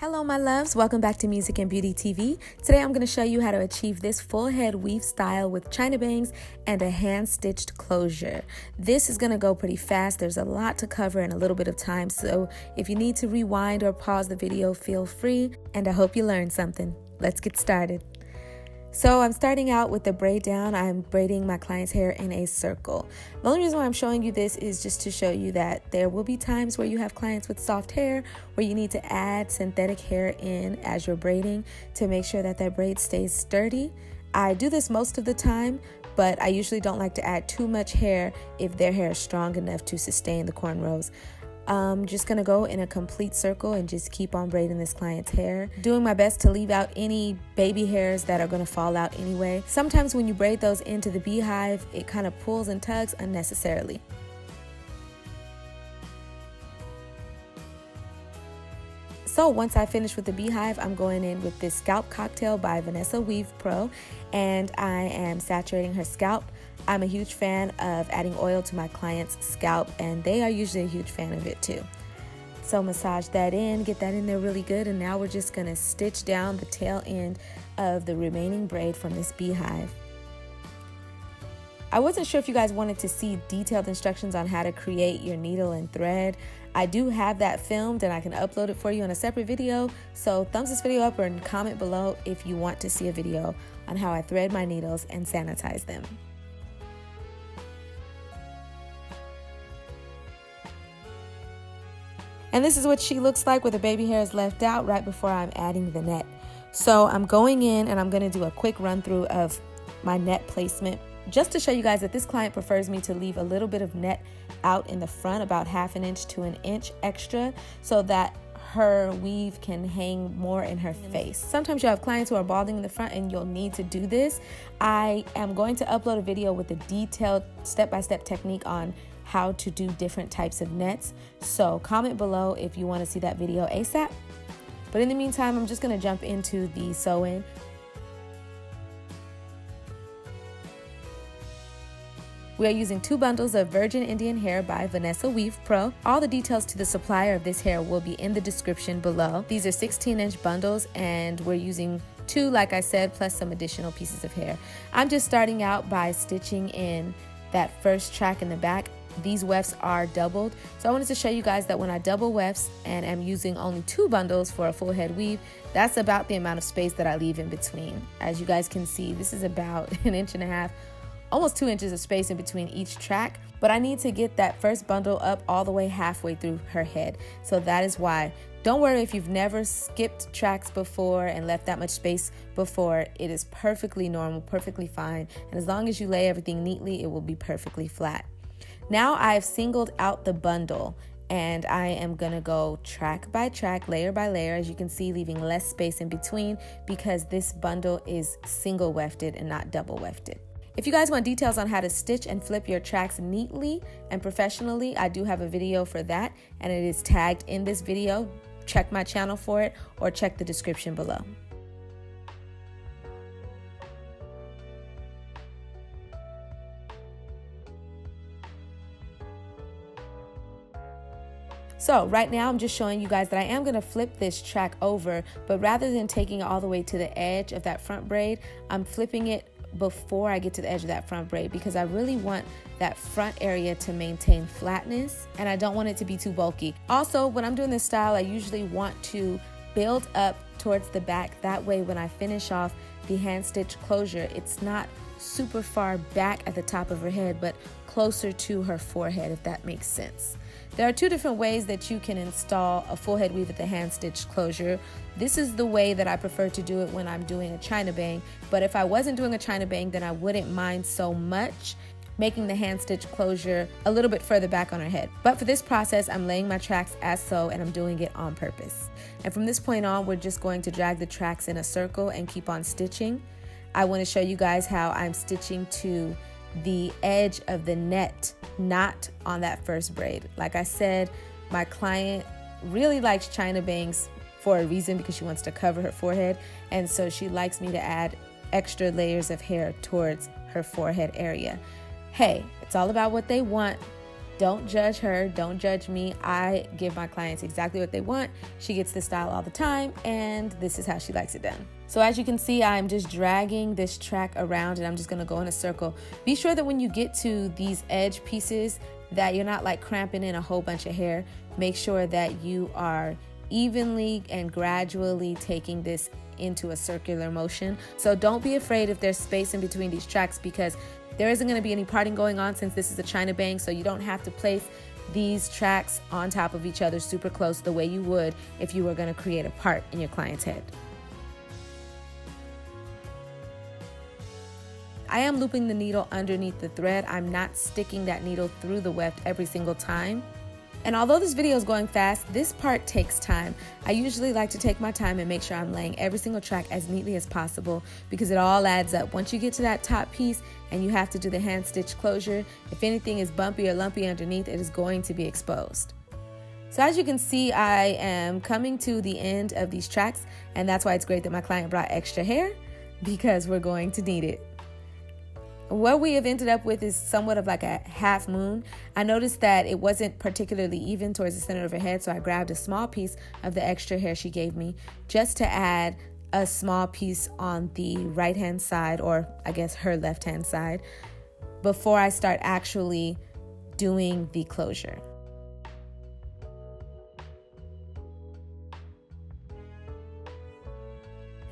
Hello my loves, welcome back to Music and Beauty TV. Today I'm going to show you how to achieve this full head weave style with China bangs and a hand stitched closure. This is going to go pretty fast. There's a lot to cover in a little bit of time, so if you need to rewind or pause the video, feel free, and I hope you learned something. Let's get started. So I'm starting out with the braid down. I'm braiding my client's hair in a circle. The only reason why I'm showing you this is just to show you that there will be times where you have clients with soft hair where you need to add synthetic hair in as you're braiding to make sure that that braid stays sturdy. I do this most of the time, but I usually don't like to add too much hair if their hair is strong enough to sustain the cornrows. I'm just gonna go in a complete circle and just keep on braiding this client's hair, doing my best to leave out any baby hairs that are gonna fall out anyway. Sometimes when you braid those into the beehive, it kind of pulls and tugs unnecessarily. So once I finish with the beehive, I'm going in with this Scalp Cocktail by Vanessa Weave Pro, and I am saturating her scalp. I'm a huge fan of adding oil to my client's scalp, and they are usually a huge fan of it too. So massage that in, get that in there really good, and now we're just gonna stitch down the tail end of the remaining braid from this beehive. I wasn't sure if you guys wanted to see detailed instructions on how to create your needle and thread. I do have that filmed and I can upload it for you in a separate video, so thumbs this video up or comment below if you want to see a video on how I thread my needles and sanitize them. And this is what she looks like with the baby hairs left out right before I'm adding the net. So I'm going in and I'm going to do a quick run through of my net placement just to show you guys that this client prefers me to leave a little bit of net out in the front, about 1/2 inch to 1 inch extra, so that her weave can hang more in her face. Sometimes you have clients who are balding in the front and you'll need to do this. I am going to upload a video with a detailed step-by-step technique on how to do different types of nets, so comment below if you want to see that video ASAP. But in the meantime, I'm just going to jump into the sew-in. We are using 2 bundles of Virgin Indian hair by Vanessa Weave Pro. All the details to the supplier of this hair will be in the description below. These are 16-inch bundles and we're using 2, like I said, plus some additional pieces of hair. I'm just starting out by stitching in that first track in the back. These wefts are doubled, so I wanted to show you guys that when I double wefts and am using only 2 bundles for a full head weave, that's about the amount of space that I leave in between. As you guys can see, this is about 1.5 inches, almost 2 inches of space in between each track, but I need to get that first bundle up all the way halfway through her head, so that is why. Don't worry if you've never skipped tracks before and left that much space before. It is perfectly normal, perfectly fine, and as long as you lay everything neatly, it will be perfectly flat. Now I've singled out the bundle and I am gonna go track by track, layer by layer, as you can see, leaving less space in between because this bundle is single wefted and not double wefted. If you guys want details on how to stitch and flip your tracks neatly and professionally, I do have a video for that and it is tagged in this video. Check my channel for it or check the description below. So right now I'm just showing you guys that I am going to flip this track over, but rather than taking it all the way to the edge of that front braid, I'm flipping it before I get to the edge of that front braid because I really want that front area to maintain flatness and I don't want it to be too bulky. Also, when I'm doing this style, I usually want to build up towards the back. That way when I finish off the hand stitch closure, it's not super far back at the top of her head, but closer to her forehead, if that makes sense. There are 2 different ways that you can install a full head weave with the hand stitch closure. This is the way that I prefer to do it when I'm doing a China bang, but if I wasn't doing a China bang, then I wouldn't mind so much making the hand stitch closure a little bit further back on her head. But for this process, I'm laying my tracks as so, and I'm doing it on purpose. And from this point on, we're just going to drag the tracks in a circle and keep on stitching. I want to show you guys how I'm stitching to the edge of the net, not on that first braid. Like I said, my client really likes China bangs for a reason because she wants to cover her forehead, and so she likes me to add extra layers of hair towards her forehead area. Hey, it's all about what they want. Don't judge her, don't judge me. I give my clients exactly what they want. She gets this style all the time, and this is how she likes it done. So as you can see, I'm just dragging this track around, and I'm just gonna go in a circle. Be sure that when you get to these edge pieces that you're not like cramping in a whole bunch of hair. Make sure that you are evenly and gradually taking this into a circular motion. So don't be afraid if there's space in between these tracks, because there isn't going to be any parting going on since this is a China bang, so you don't have to place these tracks on top of each other super close the way you would if you were going to create a part in your client's head. I am looping the needle underneath the thread. I'm not sticking that needle through the weft every single time. And although this video is going fast, this part takes time. I usually like to take my time and make sure I'm laying every single track as neatly as possible, because it all adds up. Once you get to that top piece and you have to do the hand stitch closure, if anything is bumpy or lumpy underneath, it is going to be exposed. So as you can see, I am coming to the end of these tracks, and that's why it's great that my client brought extra hair, because we're going to need it. What we have ended up with is somewhat of like a half moon. I noticed that it wasn't particularly even towards the center of her head, so I grabbed a small piece of the extra hair she gave me just to add a small piece on the right hand side, or I guess her left hand side, before I start actually doing the closure.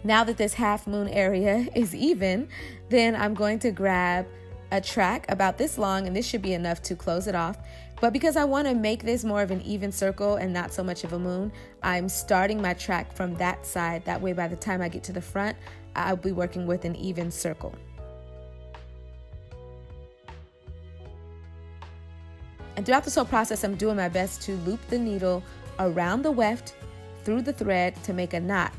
Now that this half moon area is even, then I'm going to grab a track about this long, and this should be enough to close it off. But because I want to make this more of an even circle and not so much of a moon, I'm starting my track from that side. That way, by the time I get to the front, I'll be working with an even circle. And throughout this whole process, I'm doing my best to loop the needle around the weft through the thread to make a knot,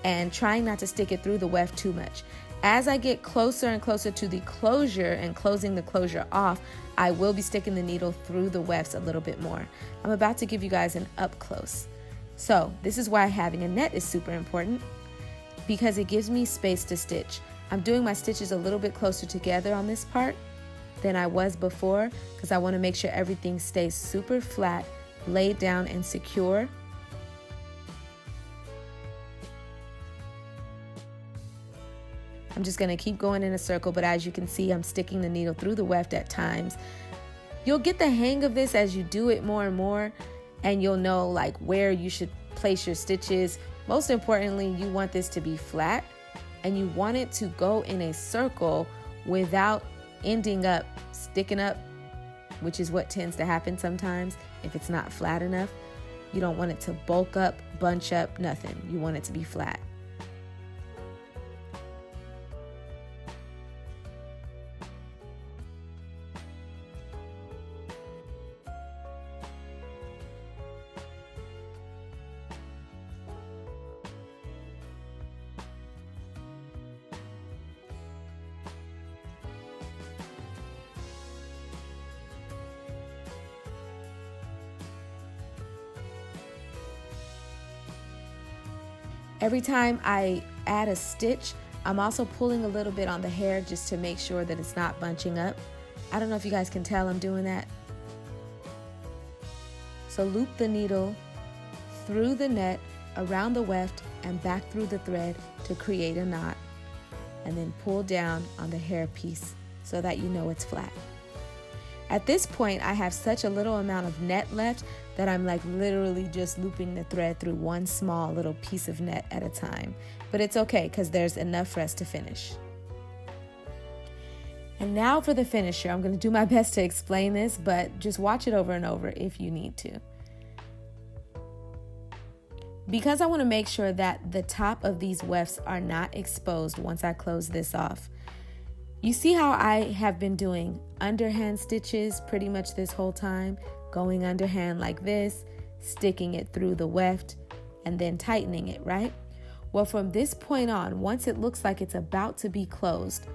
and trying not to stick it through the weft too much. As I get closer and closer to the closure and closing the closure off, I will be sticking the needle through the wefts a little bit more. I'm about to give you guys an up close. So this is why having a net is super important, because it gives me space to stitch. I'm doing my stitches a little bit closer together on this part than I was before, because I want to make sure everything stays super flat, laid down and secure. I'm just going to keep going in a circle, but as you can see, I'm sticking the needle through the weft at times. You'll get the hang of this as you do it more and more, and you'll know like where you should place your stitches. Most importantly, you want this to be flat, and you want it to go in a circle without ending up sticking up, which is what tends to happen sometimes if it's not flat enough. You don't want it to bulk up, bunch up, nothing. You want it to be flat. Every time I add a stitch, I'm also pulling a little bit on the hair just to make sure that it's not bunching up. I don't know if you guys can tell I'm doing that. So loop the needle through the net, around the weft, and back through the thread to create a knot. And then pull down on the hair piece so that you know it's flat. At this point, I have such a little amount of net left that I'm like literally just looping the thread through one small little piece of net at a time. But it's okay, because there's enough for us to finish. And now for the finisher. I'm going to do my best to explain this, but just watch it over and over if you need to. Because I want to make sure that the top of these wefts are not exposed once I close this off. You see how I have been doing underhand stitches pretty much this whole time, going underhand like this, sticking it through the weft, and then tightening it, right? Well, from this point on, once it looks like it's about to be closed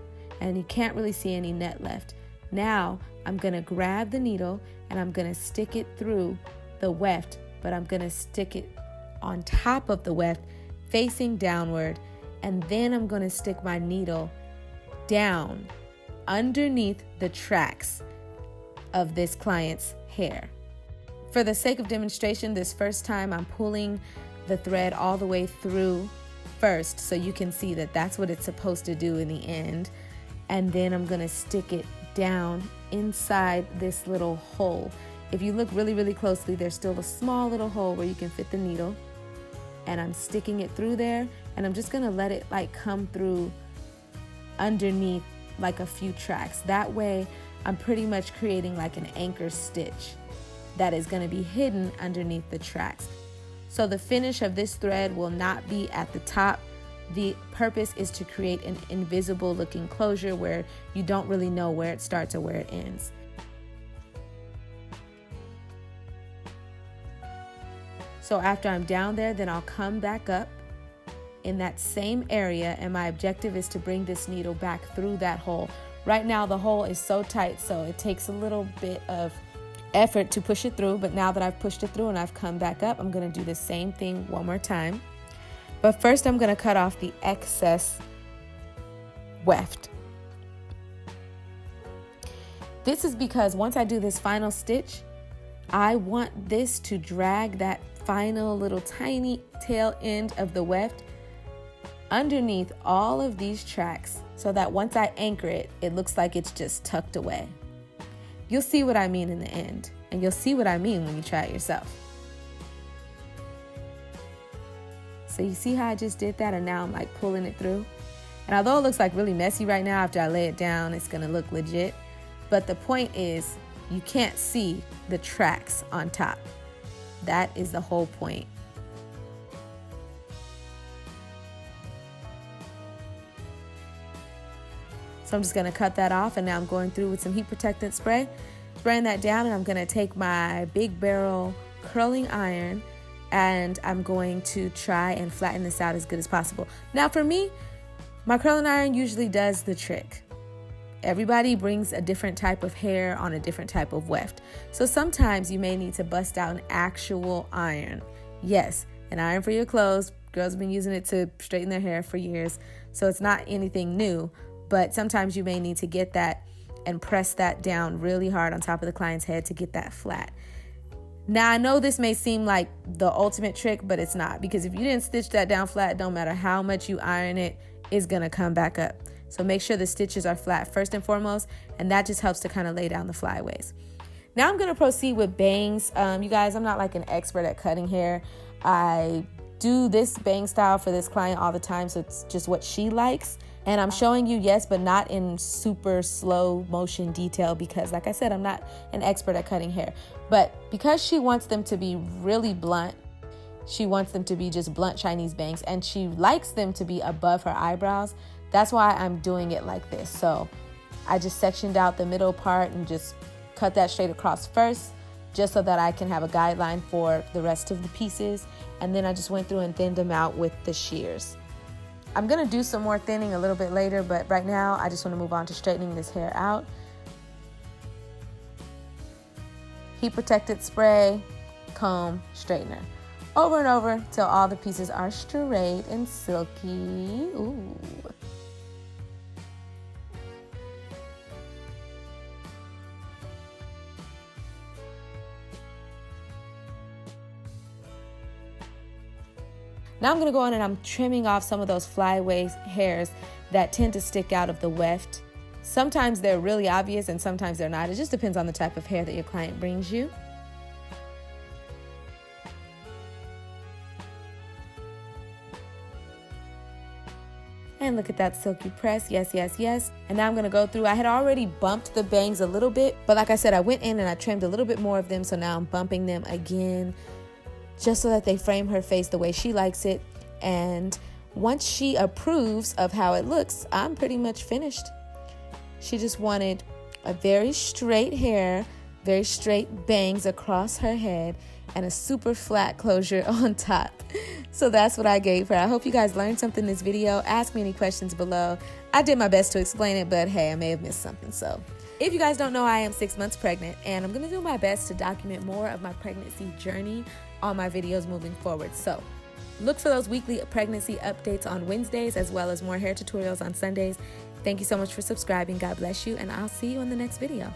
and you can't really see any net left, now I'm going to grab the needle and I'm going to stick it through the weft, but I'm going to stick it on top of the weft facing downward, and then I'm going to stick my needle down underneath the tracks of this client's hair. For the sake of demonstration, this first time I'm pulling the thread all the way through first so you can see that that's what it's supposed to do in the end. And then I'm gonna stick it down inside this little hole. If you look really, really closely, there's still a small little hole where you can fit the needle. And I'm sticking it through there, and I'm just gonna let it like come through underneath like a few tracks. That way I'm pretty much creating like an anchor stitch that is gonna be hidden underneath the tracks. So the finish of this thread will not be at the top. The purpose is to create an invisible looking closure where you don't really know where it starts or where it ends. So after I'm down there, then I'll come back up in that same area, and my objective is to bring this needle back through that hole. Right now the hole is so tight, so it takes a little bit of effort to push it through, but now that I've pushed it through and I've come back up, I'm gonna do the same thing one more time. But first I'm gonna cut off the excess weft. This is because once I do this final stitch, I want this to drag that final little tiny tail end of the weft underneath all of these tracks so that once I anchor it, it looks like it's just tucked away. You'll see what I mean in the end, and you'll see what I mean when you try it yourself. So you see how I just did that, and now I'm like pulling it through? And although it looks like really messy right now, after I lay it down, it's gonna look legit. But the point is, you can't see the tracks on top. That is the whole point. So I'm just gonna cut that off, and now I'm going through with some heat protectant spray, spraying that down, and I'm gonna take my big barrel curling iron and I'm going to try and flatten this out as good as possible. Now for me, my curling iron usually does the trick. Everybody brings a different type of hair on a different type of weft. So sometimes you may need to bust out an actual iron. Yes, an iron for your clothes. Girls have been using it to straighten their hair for years. So it's not anything new, but sometimes you may need to get that and press that down really hard on top of the client's head to get that flat. Now I know this may seem like the ultimate trick, but it's not, because if you didn't stitch that down flat, it don't matter how much you iron it, it's gonna come back up. So make sure the stitches are flat first and foremost, and that just helps to kind of lay down the flyaways. Now I'm gonna proceed with bangs. You guys, I'm not like an expert at cutting hair. I do this bang style for this client all the time, so it's just what she likes. And I'm showing you, yes, but not in super slow motion detail because, like I said, I'm not an expert at cutting hair. But because she wants them to be really blunt, she wants them to be just blunt Chinese bangs, and she likes them to be above her eyebrows. That's why I'm doing it like this. So I just sectioned out the middle part and just cut that straight across first, just so that I can have a guideline for the rest of the pieces. And then I just went through and thinned them out with the shears. I'm gonna do some more thinning a little bit later, but right now I just wanna move on to straightening this hair out. Heat protected spray, comb, straightener. Over and over till all the pieces are straight and silky. Ooh. Now I'm gonna go on and I'm trimming off some of those flyways hairs that tend to stick out of the weft. Sometimes they're really obvious and sometimes they're not. It just depends on the type of hair that your client brings you. And look at that silky press, yes, yes, yes. And now I'm gonna go through, I had already bumped the bangs a little bit, but like I said, I went in and I trimmed a little bit more of them, so now I'm bumping them again, just so that they frame her face the way she likes it. And once she approves of how it looks, I'm pretty much finished. She just wanted a very straight hair, very straight bangs across her head, and a super flat closure on top. So that's what I gave her. I hope you guys learned something in this video. Ask me any questions below. I did my best to explain it, but hey, I may have missed something. So if you guys don't know, I am 6 months pregnant, and I'm gonna do my best to document more of my pregnancy journey on my videos moving forward. So look for those weekly pregnancy updates on Wednesdays, as well as more hair tutorials on Sundays. Thank you so much for subscribing. God bless you, and I'll see you in the next video.